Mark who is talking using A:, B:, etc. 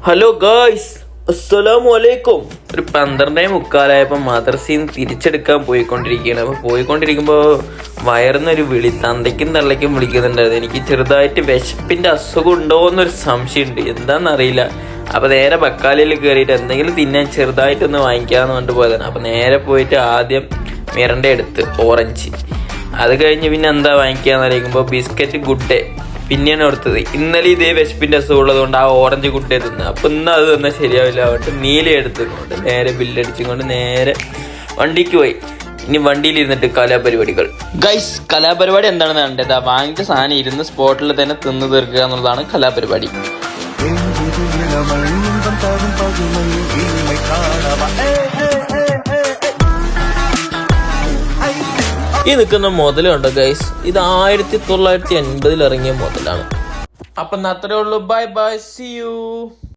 A: Hello guys, അസ്സലാമു അലൈക്കും. ഒരു 12:45 മദ്രസയിൽ നിന്ന് തിരിച്ചെടുക്കാൻ പോയിക്കൊണ്ടിരിക്കുകയാണ്. അപ്പോൾ പോയിക്കൊണ്ടിരിക്കുമ്പോൾ വയറിന്നൊരു വിളി, തന്തയ്ക്കും തള്ളയ്ക്കും വിളിക്കുന്നുണ്ടായിരുന്നു. എനിക്ക് ചെറുതായിട്ട് വിശപ്പിൻ്റെ അസുഖം ഉണ്ടോ എന്നൊരു സംശയമുണ്ട്, എന്താണെന്നറിയില്ല. അപ്പോൾ നേരെ ബക്കാലയിൽ കയറിയിട്ട് എന്തെങ്കിലും തിന്നാൻ ചെറുതായിട്ടൊന്ന് വാങ്ങിക്കാമെന്ന് പറഞ്ഞിട്ട് പോയതാണ്. അപ്പോൾ നേരെ പോയിട്ട് ആദ്യം മിറൻ്റെ അടുത്ത് ഓറഞ്ച്, അത് കഴിഞ്ഞ് പിന്നെ എന്താ വാങ്ങിക്കാന്ന് അറിയിക്കുമ്പോൾ ബിസ്ക്കറ്റ് ഗുഡ് ഡേ പിന്നെയാണ് ഓർത്തത്. ഇന്നലെ ഇതേ വിശപ്പിൻ്റെ അസുഖം ഉള്ളതുകൊണ്ട് ആ ഓറഞ്ച് ഗുഡ് ഡേ തിന്ന്. അപ്പം ഇന്ന് അത് തന്നാൽ ശരിയാവില്ല, അതുകൊണ്ട് നീല എടുത്തുകൊണ്ട് നേരെ ബില്ലടിച്ചുകൊണ്ട് നേരെ വണ്ടിക്ക് പോയി. ഇനി വണ്ടിയിലിരുന്നിട്ട് കലാപരിപാടികൾ. ഗൈസ്, കലാപരിപാടി എന്താണെന്ന് കണ്ടത്, വാങ്ങിച്ച സാധനം ഇരുന്ന് സ്പോട്ടിൽ തന്നെ തിന്ന് തീർക്കുക എന്നുള്ളതാണ് കലാപരിപാടി. ഈ നിൽക്കുന്ന മുതലുണ്ടോ ഗൈസ്, ഇത് 1980 ഇറങ്ങിയ മുതലാണ്. അപ്പം അത്രേ ഉള്ളൂ. Bye bye, see U.